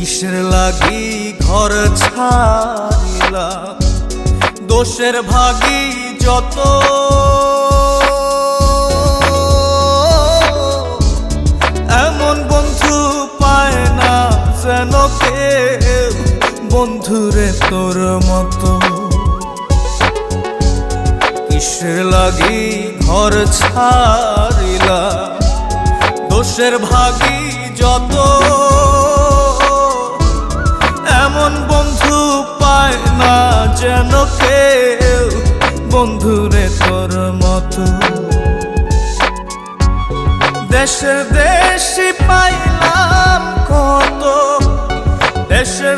কিসের লাগি ঘর ছাড়িলা, দোষের ভাগী যত, এমন বন্ধু পায় না যেন কেউ, বন্ধুরে তোর মতো। কিসের লাগি ঘর ছাড়িলা, দোষের ভাগী যত, এমন বন্ধু পায় না যেন কেউ, বন্ধুরে তোর মতো। দেশের দেশি পাইলাম কত, দেশের